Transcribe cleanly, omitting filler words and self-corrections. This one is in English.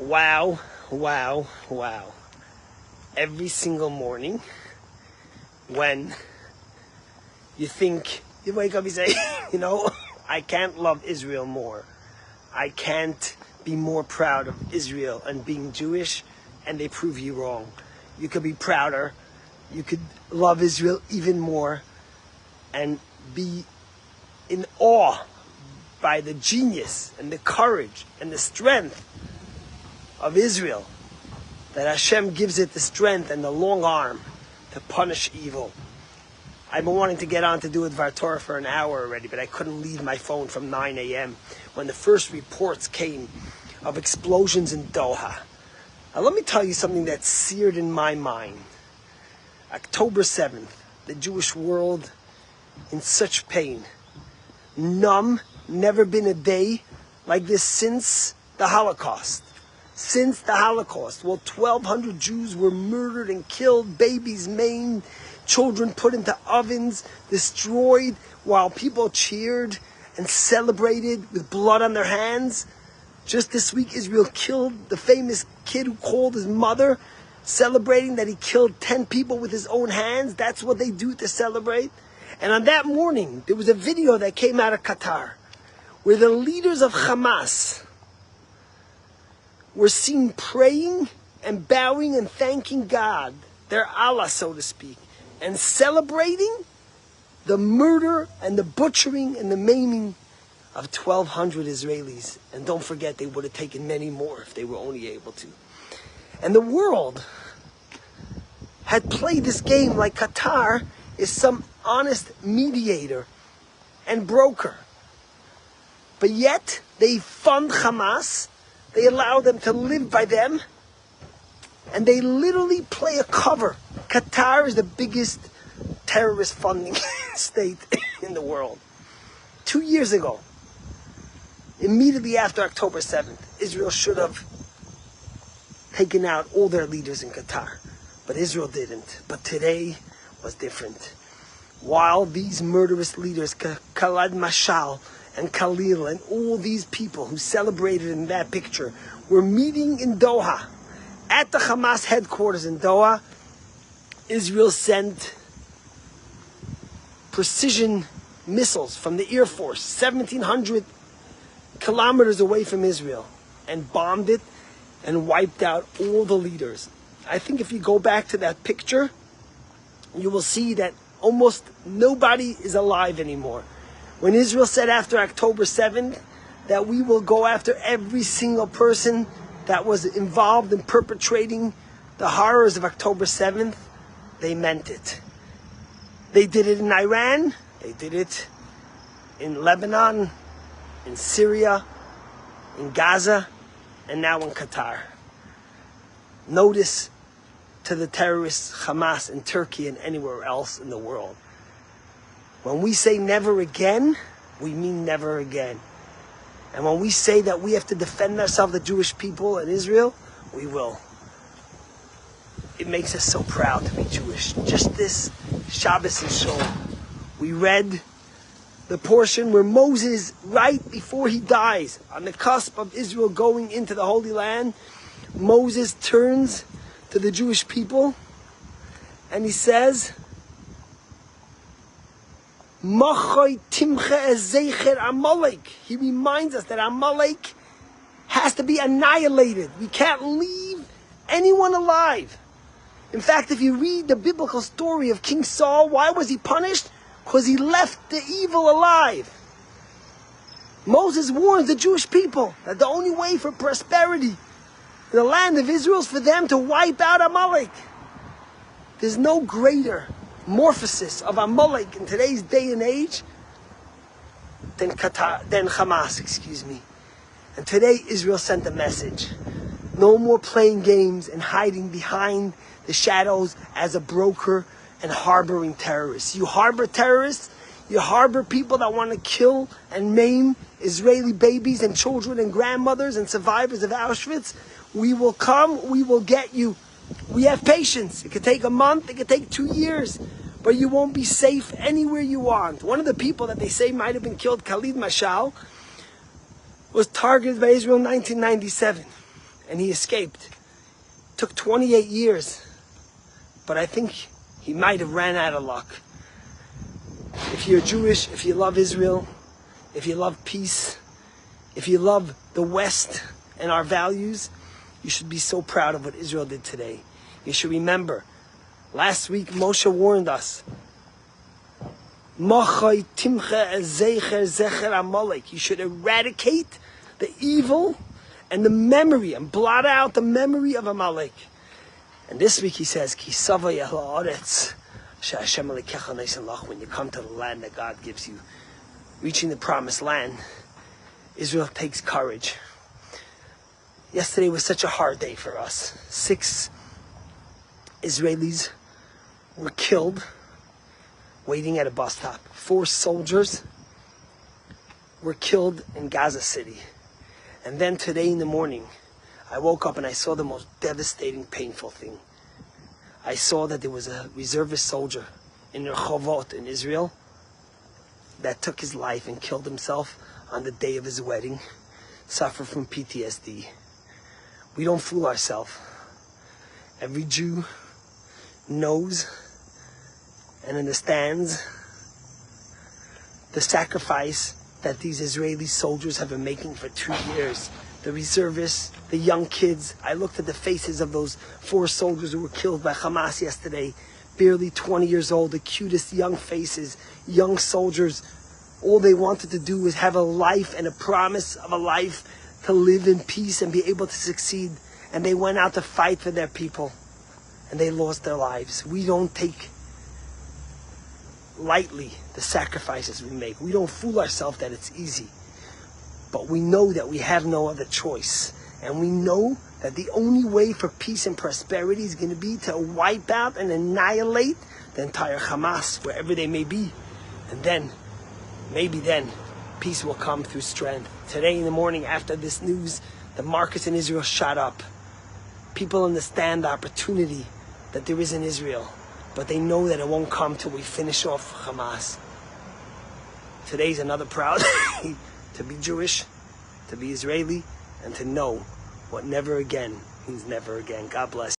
Wow, wow, wow. Every single morning when you think, you wake up, you say, I can't love Israel more. I can't be more proud of Israel and being Jewish, and they prove you wrong. You could be prouder. You could love Israel even more and be in awe by the genius and the courage and the strength of Israel, that Hashem gives it the strength and the long arm to punish evil. I've been wanting to get on to do a Dvar Torah for an hour already, but I couldn't leave my phone from 9 a.m. when the first reports came of explosions in Doha. Now let me tell you something that's seared in my mind. October 7th, the Jewish world in such pain. Numb, never been a day like this since the Holocaust. Since the Holocaust. Well, 1,200 Jews were murdered and killed, babies maimed, children put into ovens, destroyed, while people cheered and celebrated with blood on their hands. Just this week, Israel killed the famous kid who called his mother, celebrating that he killed 10 people with his own hands. That's what they do to celebrate. And on that morning, there was a video that came out of Qatar, where the leaders of Hamas were seen praying and bowing and thanking God, their Allah, so to speak, and celebrating the murder and the butchering and the maiming of 1,200 Israelis. And don't forget, they would have taken many more if they were only able to. And the world had played this game like Qatar is some honest mediator and broker. But yet, they fund Hamas, they allow them to live by them, and they literally play a cover. Qatar is the biggest terrorist funding state in the world. 2 years ago, immediately after October 7th, Israel should have taken out all their leaders in Qatar. But Israel didn't. But today was different. While these murderous leaders, Khaled Mashal and Khalil and all these people who celebrated in that picture were meeting in Doha, at the Hamas headquarters in Doha, Israel sent precision missiles from the Air Force, 1,700 kilometers away from Israel, and bombed it and wiped out all the leaders. I think if you go back to that picture, you will see that almost nobody is alive anymore. When Israel said after October 7th that we will go after every single person that was involved in perpetrating the horrors of October 7th, they meant it. They did it in Iran, they did it in Lebanon, in Syria, in Gaza, and now in Qatar. Notice to the terrorists Hamas in Turkey and anywhere else in the world. When we say never again, we mean never again. And when we say that we have to defend ourselves, the Jewish people and Israel, we will. It makes us so proud to be Jewish. Just this Shabbos and Shalom, we read the portion where Moses, right before he dies, on the cusp of Israel going into the Holy Land, Moses turns to the Jewish people and he says, he reminds us that Amalek has to be annihilated. We can't leave anyone alive. In fact, if you read the biblical story of King Saul, why was he punished? Because he left the evil alive. Moses warns the Jewish people that the only way for prosperity in the land of Israel is for them to wipe out Amalek. There's no greater morphosis of Amalek in today's day and age than Hamas. And today Israel sent a message. No more playing games and hiding behind the shadows as a broker and harboring terrorists. You harbor terrorists, you harbor people that want to kill and maim Israeli babies and children and grandmothers and survivors of Auschwitz. We will come, we will get you. We have patience. It could take a month, it could take 2 years, but you won't be safe anywhere you want. One of the people that they say might have been killed, Khalid Mashal, was targeted by Israel in 1997. and he escaped. Took 28 years, but I think he might have ran out of luck. If you're Jewish, if you love Israel, if you love peace, if you love the West and our values, you should be so proud of what Israel did today. You should remember, last week Moshe warned us, you should eradicate the evil and the memory, and blot out the memory of Amalek. And this week he says, when you come to the land that God gives you, reaching the promised land, Israel takes courage. Yesterday was such a hard day for us. 6 Israelis were killed waiting at a bus stop. 4 soldiers were killed in Gaza City. And then today in the morning, I woke up and I saw the most devastating, painful thing. I saw that there was a reservist soldier in Rehovot in Israel that took his life and killed himself on the day of his wedding, suffered from PTSD. We don't fool ourselves. Every Jew knows and understands the sacrifice that these Israeli soldiers have been making for 2 years. The reservists, the young kids. I looked at the faces of those 4 soldiers who were killed by Hamas yesterday, barely 20 years old, the cutest young faces, young soldiers. All they wanted to do was have a life and a promise of a life to live in peace and be able to succeed. And they went out to fight for their people, and they lost their lives. We don't take lightly the sacrifices we make. We don't fool ourselves that it's easy. But we know that we have no other choice. And we know that the only way for peace and prosperity is going to be to wipe out and annihilate the entire Hamas, wherever they may be. And then, maybe then, peace will come through strength. Today in the morning, after this news, the markets in Israel shot up. People understand the opportunity that there is in Israel, but they know that it won't come till we finish off Hamas. Today's another proud day to be Jewish, to be Israeli, and to know what never again means never again. God bless.